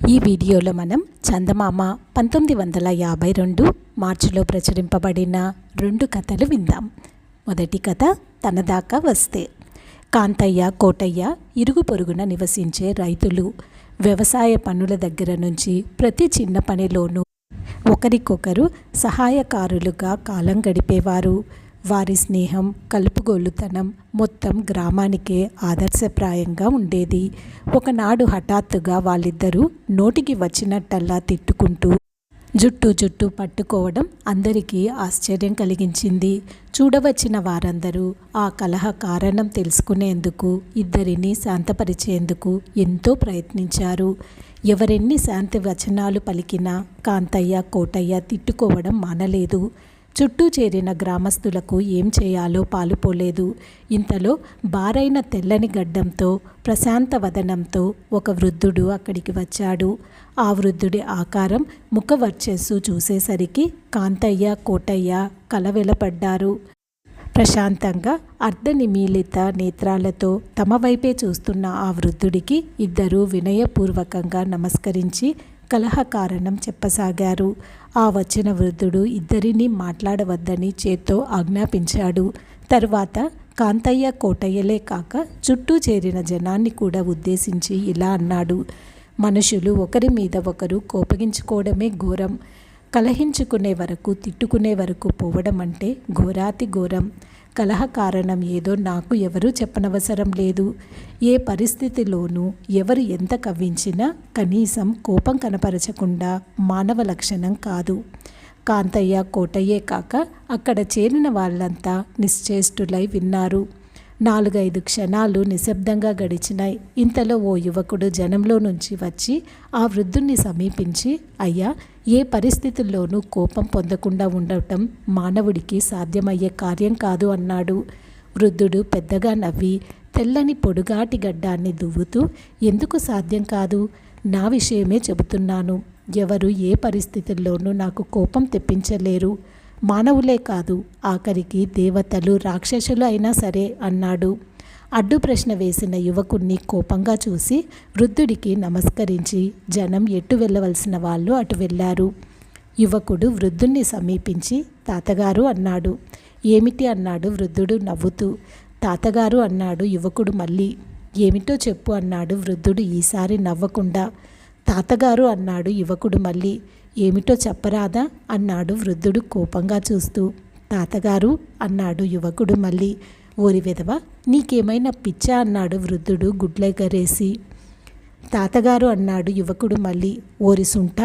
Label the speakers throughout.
Speaker 1: ఈ వీడియోలో మనం చందమామ 1952 మార్చిలో ప్రచురింపబడిన 2 కథలు విందాం. మొదటి కథ తనదాకా వస్తే. కాంతయ్య, కోటయ్య ఇరుగు పొరుగున నివసించే రైతులు. వ్యవసాయ పనుల దగ్గర నుంచి ప్రతి చిన్న పనిలోనూ ఒకరికొకరు సహాయకారులుగా కాలం గడిపేవారు. వారి స్నేహం, కలుపుగోలుతనం మొత్తం గ్రామానికే ఆదర్శప్రాయంగా ఉండేది. ఒకనాడు హఠాత్తుగా వాళ్ళిద్దరూ నోటికి వచ్చినట్టల్లా తిట్టుకుంటూ జుట్టు పట్టుకోవడం అందరికీ ఆశ్చర్యం కలిగించింది. చూడవచ్చిన వారందరూ ఆ కలహ కారణం తెలుసుకునేందుకు, ఇద్దరిని శాంతపరిచేందుకు ఎంతో ప్రయత్నించారు. ఎవరెన్ని శాంతి వచనాలు పలికినా కాంతయ్య, కోటయ్య తిట్టుకోవడం మానలేదు. చుట్టూ చేరిన గ్రామస్తులకు ఏం చేయాలో పాలుపోలేదు. ఇంతలో బారైన తెల్లని గడ్డంతో, ప్రశాంత వదనంతో ఒక వృద్ధుడు అక్కడికి వచ్చాడు. ఆ వృద్ధుడి ఆకారం, ముఖ వర్చస్సు చూసేసరికి కాంతయ్య, కోటయ్య కలవెలపడ్డారు. ప్రశాంతంగా అర్ధనిమీలిత నేత్రాలతో తమ వైపే చూస్తున్న ఆ వృద్ధుడికి ఇద్దరూ వినయపూర్వకంగా నమస్కరించి కలహ కారణం చెప్పసాగారు. ఆ వచ్చిన వృద్ధుడు ఇద్దరినీ మాట్లాడవద్దని చేత్తో ఆజ్ఞాపించాడు. తర్వాత కాంతయ్య, కోటయ్యలే కాక చుట్టూ చేరిన జనాన్ని కూడా ఉద్దేశించి ఇలా అన్నాడు: మనుషులు ఒకరి మీద ఒకరు కోపగించుకోవడమే ఘోరం. కలహించుకునే వరకు, తిట్టుకునే వరకు పోవడం అంటే ఘోరాతి ఘోరం. కలహ కారణం ఏదో నాకు ఎవరూ చెప్పనవసరం లేదు. ఏ పరిస్థితిలోనూ ఎవరు ఎంత కవ్వించినా కనీసం కోపం కనపరచకుండా మానవ లక్షణం కాదు. కాంతయ్య, కోటయ్యే కాక అక్కడ చేరిన వాళ్ళంతా నిశ్చేష్టులై విన్నారు. 4-5 క్షణాలు నిశ్శబ్దంగా గడిచినాయి. ఇంతలో ఓ యువకుడు జనంలో నుంచి వచ్చి ఆ వృద్ధుణ్ణి సమీపించి, అయ్యా, ఏ పరిస్థితుల్లోనూ కోపం పొందకుండా ఉండటం మానవుడికి సాధ్యమయ్యే కార్యం కాదు అన్నాడు. వృద్ధుడు పెద్దగా నవ్వి తెల్లని పొడుగాటి గడ్డాన్ని దువ్వుతూ, ఎందుకు సాధ్యం కాదు? నా విషయమే చెబుతున్నాను. ఎవరు ఏ పరిస్థితుల్లోనూ నాకు కోపం తెప్పించలేరు. మానవులే కాదు, ఆఖరికి దేవతలు, రాక్షసులు అయినా సరే అన్నాడు. అడ్డు ప్రశ్న వేసిన యువకుణ్ణి కోపంగా చూసి వృద్ధుడికి నమస్కరించి జనం ఎటు వెళ్ళవలసిన వాళ్ళు అటు వెళ్ళారు. యువకుడు వృద్ధుణ్ణి సమీపించి తాతగారు అన్నాడు. ఏమిటి అన్నాడు వృద్ధుడు నవ్వుతూ. తాతగారు అన్నాడు యువకుడు మళ్ళీ. ఏమిటో చెప్పు అన్నాడు వృద్ధుడు ఈసారి నవ్వకుండా. తాతగారు అన్నాడు యువకుడు మళ్ళీ. ఏమిటో చెప్పరాదా అన్నాడు వృద్ధుడు కోపంగా చూస్తూ. తాతగారు అన్నాడు యువకుడు మళ్ళీ. ఓరి వెధవ, నీకేమైనా పిచ్చా అన్నాడు వృద్ధుడు గుడ్లెగరేసి. తాతగారు అన్నాడు యువకుడు మళ్ళీ. ఓరి సుంట,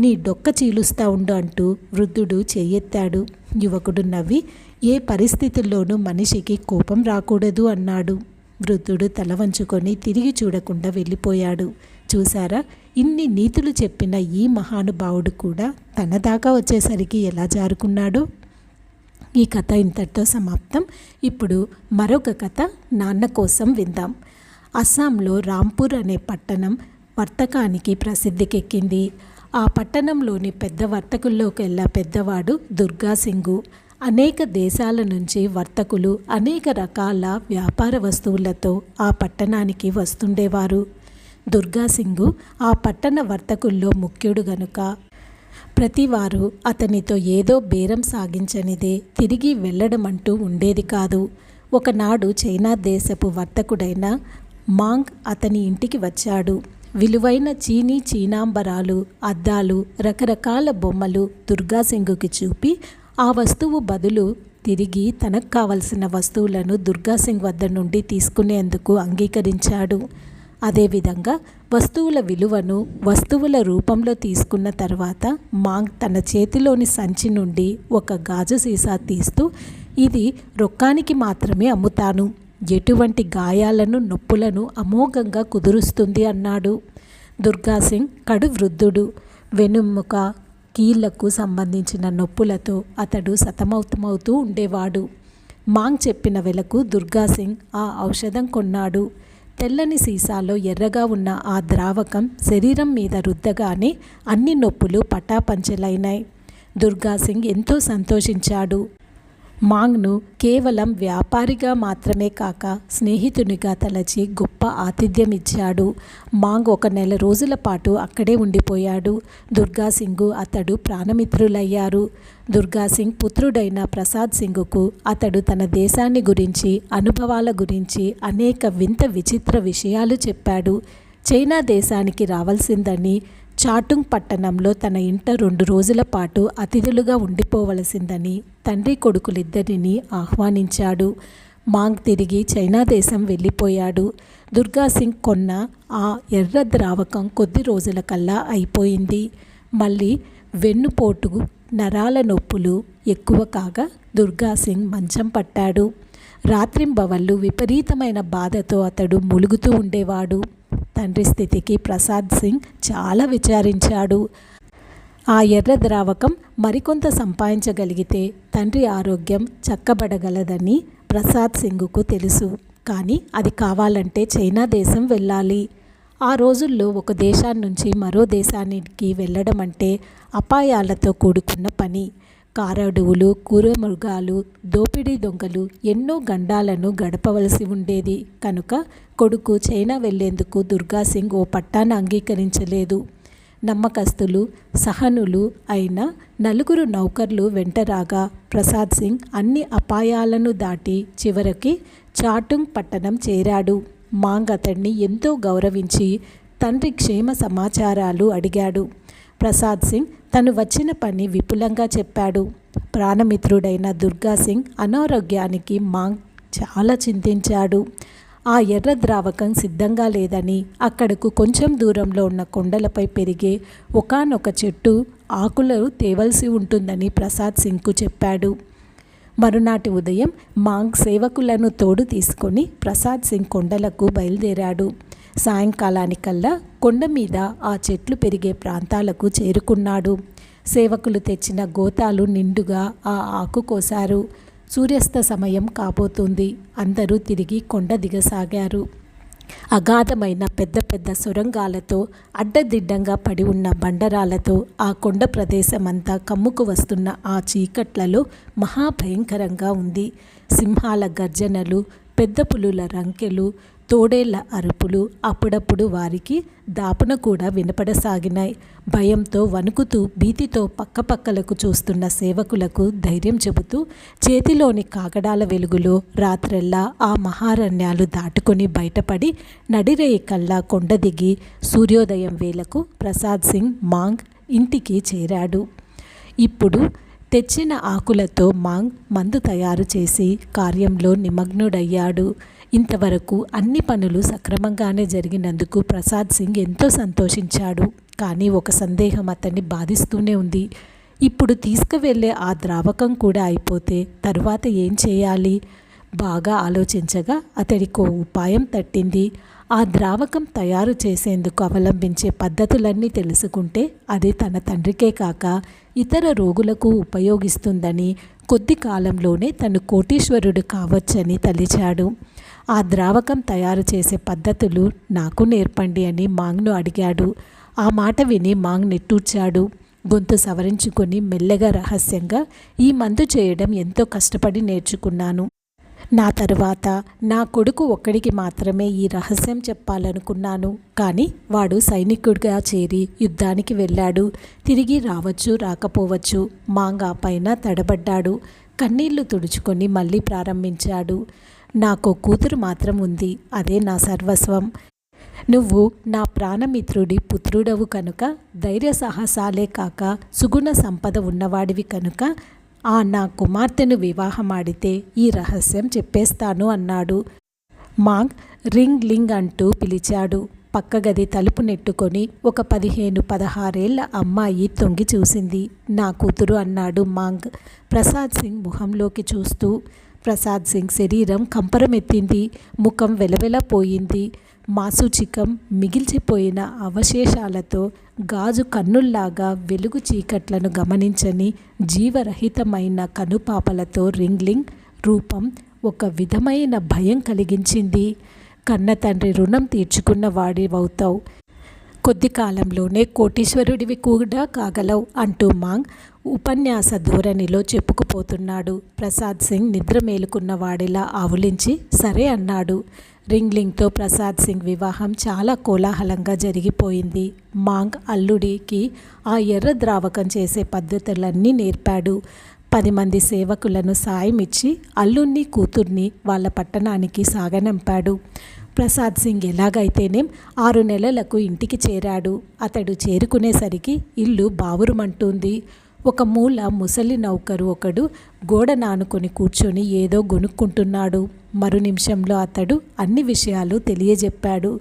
Speaker 1: నీ డొక్క చీలుస్తా ఉండు అంటూ వృద్ధుడు చెయ్యెత్తాడు. యువకుడు నవ్వి, ఏ పరిస్థితుల్లోనూ మనిషికి కోపం రాకూడదు అన్నాడు. వృద్ధుడు తల వంచుకొని తిరిగి చూడకుండా వెళ్ళిపోయాడు. చూసారా, ఇన్ని నీతులు చెప్పిన ఈ మహానుభావుడు కూడా తన దాకా వచ్చేసరికి ఎలా జారుకున్నాడు. ఈ కథ ఇంతటితో సమాప్తం. ఇప్పుడు మరొక కథ నాన్న కోసం విందాం. అస్సాంలో రాంపూర్ అనే పట్టణం వర్తకానికి ప్రసిద్ధికెక్కింది. ఆ పట్టణంలోని పెద్ద వర్తకుల్లోకెల్లా పెద్దవాడు దుర్గాసింగు. అనేక దేశాల నుంచి వర్తకులు అనేక రకాల వ్యాపార వస్తువులతో ఆ పట్టణానికి వస్తుండేవారు. దుర్గాసింగు ఆ పట్టణ వర్తకుల్లో ముఖ్యుడు గనుక ప్రతివారు అతనితో ఏదో బేరం సాగించనిదే తిరిగి వెళ్ళడమంటూ ఉండేది కాదు. ఒకనాడు చైనా దేశపు వర్తకుడైన మాంగ్ అతని ఇంటికి వచ్చాడు. విలువైన చీనాంబరాలు, అద్దాలు, రకరకాల బొమ్మలు దుర్గాసింగుకి చూపి ఆ వస్తువు బదులు తిరిగి తనకు కావలసిన వస్తువులను దుర్గాసింగ్ వద్ద నుండి తీసుకునేందుకు అంగీకరించాడు. అదేవిధంగా వస్తువుల విలువను వస్తువుల రూపంలో తీసుకున్న తర్వాత మాంగ్ తన చేతిలోని సంచి నుండి ఒక గాజు సీసా తీస్తూ, ఇది రొక్కానికి మాత్రమే అమ్ముతాను. ఎటువంటి గాయాలను, నొప్పులను అమోఘంగా కుదురుస్తుంది అన్నాడు. దుర్గాసింగ్ కడు వృద్ధుడు. వెనుముక, కీళ్లకు సంబంధించిన నొప్పులతో అతడు సతమతమవుతూ ఉండేవాడు. మాంగ్ చెప్పిన వెలకు దుర్గాసింగ్ ఆ ఔషధం కొన్నాడు. తెల్లని సీసాలో ఎర్రగా ఉన్న ఆ ద్రావకం శరీరం మీద రుద్దగానే అన్ని నొప్పులు పటాపంచలైనాయి. దుర్గాసింగ్ ఎంతో సంతోషించాడు. మాంగ్ను కేవలం వ్యాపారిగా మాత్రమే కాక స్నేహితునిగా తలచి గొప్ప ఆతిథ్యం ఇచ్చాడు. మాంగ్ 1 నెల రోజుల పాటు అక్కడే ఉండిపోయాడు. దుర్గాసింగ్ అతడు ప్రాణమిత్రులయ్యారు. దుర్గాసింగ్ పుత్రుడైన ప్రసాద్ సింగ్కు అతడు తన దేశాన్ని గురించి, అనుభవాల గురించి అనేక వింత విచిత్ర విషయాలు చెప్పాడు. చైనా దేశానికి రావాల్సిందని, చాటుంగ్ పట్టణంలో తన ఇంట 2 రోజుల పాటు అతిథులుగా ఉండిపోవలసిందని తండ్రి కొడుకులిద్దరినీ ఆహ్వానించాడు. మాంగ్ తిరిగి చైనా దేశం వెళ్ళిపోయాడు. దుర్గాసింగ్ కొన్న ఆ ఎర్ర ద్రావకం కొద్ది రోజుల కల్లా అయిపోయింది. మళ్ళీ వెన్నుపోటు, నరాల నొప్పులు ఎక్కువ కాగా దుర్గాసింగ్ మంచం పట్టాడు. రాత్రింబవళ్ళు విపరీతమైన బాధతో అతడు ములుగుతూ ఉండేవాడు. తండ్రి స్థితికి ప్రసాద్ సింగ్ చాలా విచారించాడు. ఆ ఎర్ర ద్రావకం మరికొంత సంపాదించగలిగితే తండ్రి ఆరోగ్యం చక్కబడగలదని ప్రసాద్ సింగ్కు తెలుసు. కానీ అది కావాలంటే చైనా దేశం వెళ్ళాలి. ఆ రోజుల్లో ఒక దేశాన్నించి మరో దేశానికి వెళ్ళడం అంటే అపాయాలతో కూడుకున్న పని. కారడువులు, క్రూరమృగాలు, దోపిడీ దొంగలు, ఎన్నో గండాలను గడపవలసి ఉండేది. కనుక కొడుకు చైనా వెళ్లేందుకు దుర్గాసింగ్ ఓ పట్టాన అంగీకరించలేదు. నమ్మకస్తులు, సహనులు అయిన 4 నౌకర్లు వెంటరాగా ప్రసాద్ సింగ్ అన్ని అపాయాలను దాటి చివరికి చాటుంగ్ పట్టణం చేరాడు. మాంగ్ అతన్ని ఎంతో గౌరవించి తండ్రి క్షేమ సమాచారాలు అడిగాడు. ప్రసాద్ సింగ్ తను వచ్చిన పని విపులంగా చెప్పాడు. ప్రాణమిత్రుడైన దుర్గాసింగ్ అనారోగ్యానికి మాంగ్ చాలా చింతించాడు. ఆ ఎర్ర ద్రావకం సిద్ధంగా లేదని, అక్కడకు కొంచెం దూరంలో ఉన్న కొండలపై పెరిగే ఒకానొక చెట్టు ఆకులు తేవలసి ఉంటుందని ప్రసాద్ సింగ్కు చెప్పాడు. మరునాటి ఉదయం మాంగ్ సేవకులను తోడు తీసుకొని ప్రసాద్ సింగ్ కొండలకు బయలుదేరాడు. సాయంకాలానికల్లా కొండ మీద ఆ చెట్లు పెరిగే ప్రాంతాలకు చేరుకున్నాడు. సేవకులు తెచ్చిన గోతాలు నిండుగా ఆ ఆకు కోశారు. సూర్యాస్త సమయం కాబోతుంది. అందరూ తిరిగి కొండ దిగసాగారు. అగాధమైన పెద్ద పెద్ద సొరంగాలతో, అడ్డదిడ్డంగా పడి ఉన్న బండరాలతో ఆ కొండ ప్రదేశమంతా కమ్ముకు వస్తున్న ఆ చీకట్లలో మహాభయంకరంగా ఉంది. సింహాల గర్జనలు, పెద్ద పులుల రంకెలు, తోడేళ్ల అరుపులు అప్పుడప్పుడు వారికి దాపున కూడా వినపడసాగినాయి. భయంతో వణుకుతూ భీతితో పక్కపక్కలకు చూస్తున్న సేవకులకు ధైర్యం చెబుతూ చేతిలోని కాగడాల వెలుగులో రాత్రెల్లా ఆ మహారణ్యాలు దాటుకొని బయటపడి నడిరేయి కల్లా కొండ దిగి సూర్యోదయం వేళకు ప్రసాద్ సింగ్ మాంగ్ ఇంటికి చేరాడు. ఇప్పుడు తెచ్చిన ఆకులతో మాంగ్ మందు తయారు చేసి కార్యంలో నిమగ్నుడయ్యాడు. ఇంతవరకు అన్ని పనులు సక్రమంగానే జరిగినందుకు ప్రసాద్ సింగ్ ఎంతో సంతోషించాడు. కానీ ఒక సందేహం అతన్ని బాధిస్తూనే ఉంది. ఇప్పుడు తీసుకువెళ్ళే ఆ ద్రావకం కూడా అయిపోతే తరువాత ఏం చేయాలి? బాగా ఆలోచించగా అతడికో ఉపాయం తట్టింది. ఆ ద్రావకం తయారు చేసేందుకు అవలంబించే పద్ధతులన్నీ తెలుసుకుంటే అది తన తండ్రికే కాక ఇతర రోగులకు ఉపయోగిస్తుందని, కొద్ది కాలంలోనే తను కోటీశ్వరుడు కావచ్చని తలిచాడు. ఆ ద్రావకం తయారు చేసే పద్ధతులు నాకు నేర్పండి అని మాంగ్ను అడిగాడు. ఆ మాట విని మాంగ్ నిట్టూర్చాడు. గొంతు సవరించుకొని మెల్లగా రహస్యంగా, ఈ మందు చేయడం ఎంతో కష్టపడి నేర్చుకున్నాను. నా తరువాత నా కొడుకు ఒక్కడికి మాత్రమే ఈ రహస్యం చెప్పాలనుకున్నాను. కానీ వాడు సైనికుడిగా చేరి యుద్ధానికి వెళ్ళాడు. తిరిగి రావచ్చు, రాకపోవచ్చు. మాంగ్ ఆ పైన తడబడ్డాడు. కన్నీళ్లు తుడుచుకొని మళ్ళీ ప్రారంభించాడు. నాకు కూతురు మాత్రం ఉంది. అదే నా సర్వస్వం. నువ్వు నా ప్రాణమిత్రుడి పుత్రుడవు కనుక, ధైర్య సాహసాలే కాక సుగుణ సంపద ఉన్నవాడివి కనుక నా కుమార్తెను వివాహమాడితే ఈ రహస్యం చెప్పేస్తాను అన్నాడు. మాంగ్ రింగ్ లింగ్ అంటూ పిలిచాడు. పక్క గది తలుపు నెట్టుకొని ఒక 15-16 ఏళ్ల అమ్మాయి తొంగి చూసింది. నా కూతురు అన్నాడు మాంగ్ ప్రసాద్ సింగ్ ముఖంలోకి చూస్తూ. ప్రసాద్ సింగ్ శరీరం కంపరమెత్తింది. ముఖం వెలవెలపోయింది. మాసూచికం మిగిల్చిపోయిన అవశేషాలతో గాజు కన్నుల్లాగా వెలుగు చీకట్లను గమనించని జీవరహితమైన కనుపాపలతో రింగ్లింగ్ రూపం ఒక విధమైన భయం కలిగించింది. కన్న తండ్రి రుణం తీర్చుకున్న వాడివవుతావు. కొద్ది కాలంలోనే కోటీశ్వరుడివి కూడా కాగలవు అంటూ మాంగ్ ఉపన్యాస ధోరణిలో చెప్పుకుపోతున్నాడు. ప్రసాద్ సింగ్ నిద్ర మేలుకున్న వాడిలా ఆవులించి సరే అన్నాడు. రింగ్లింగ్తో ప్రసాద్ సింగ్ వివాహం చాలా కోలాహలంగా జరిగిపోయింది. మాంగ్ అల్లుడికి ఆ ఎర్ర ద్రావకం చేసే పద్ధతులన్నీ నేర్పాడు. 10 మంది సేవకులను సాయమిచ్చి అల్లుణ్ణి కూతుర్ని వాళ్ళ పట్టణానికి సాగనంపాడు. ప్రసాద్ సింగ్ ఎలాగైతేనేం 6 నెలలకు ఇంటికి చేరాడు. అతడు చేరుకునేసరికి ఇల్లు బావురుమంటుంది. ఒక మూల ముసలి నౌకరు ఒకడు గోడ నానుకొని కూర్చొని ఏదో గొనుక్కుంటున్నాడు. మరు నిమిషంలో అతడు అన్ని విషయాలు తెలియజెప్పాడు.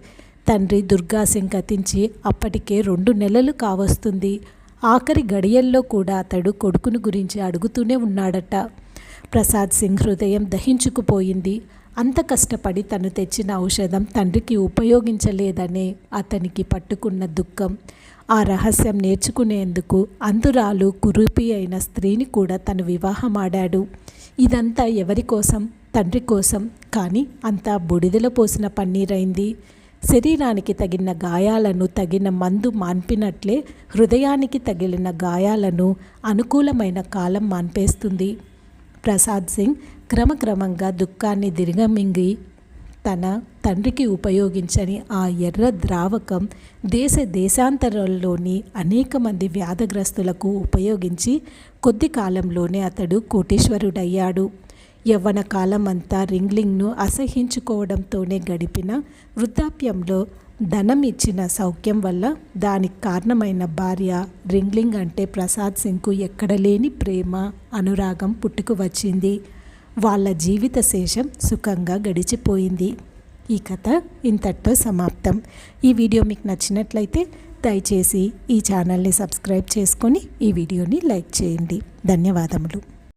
Speaker 1: తండ్రి దుర్గాసింగ్ గతించి అప్పటికే 2 నెలలు కావస్తుంది. ఆఖరి గడియల్లో కూడా అతడు కొడుకును గురించి అడుగుతూనే ఉన్నాడట. ప్రసాద్ సింగ్ హృదయం దహించుకుపోయింది. అంత కష్టపడి తను తెచ్చిన ఔషధం తండ్రికి ఉపయోగించలేదనే అతనికి పట్టుకున్న దుఃఖం. ఆ రహస్యం నేర్చుకునేందుకు అందురాలు కురూపి అయిన స్త్రీని కూడా తను వివాహమాడాడు. ఇదంతా ఎవరి కోసం? తండ్రి కోసం. కానీ అంతా బూడిదలో పోసిన పన్నీరైంది. శరీరానికి తగిన గాయాలను తగిన మందు మాన్పినట్లే హృదయానికి తగిలిన గాయాలను అనుకూలమైన కాలం మాన్పేస్తుంది. ప్రసాద్ సింగ్ క్రమక్రమంగా దుఃఖాన్ని దిగమింగి తన తండ్రికి ఉపయోగించని ఆ ఎర్ర ద్రావకం దేశాంతరాల్లోని అనేక మంది వ్యాధగ్రస్తులకు ఉపయోగించి కొద్ది కాలంలోనే అతడు కోటీశ్వరుడయ్యాడు. యవ్వన కాలం అంతా రింగ్లింగ్ను అసహించుకోవడంతోనే గడిపిన వృద్ధాప్యంలో ధనం ఇచ్చిన సౌఖ్యం వల్ల దానికి కారణమైన భార్య రింగ్లింగ్ అంటే ప్రసాద్ సింగ్కు ఎక్కడలేని ప్రేమ అనురాగం పుట్టుకు వచ్చింది. వాళ్ళ జీవిత శేషం సుఖంగా గడిచిపోయింది. ఈ కథ ఇంతటితో సమాప్తం. ఈ వీడియో మీకు నచ్చినట్లయితే దయచేసి ఈ ఛానల్ని సబ్స్క్రైబ్ చేసుకొని ఈ వీడియోని లైక్ చేయండి. ధన్యవాదములు.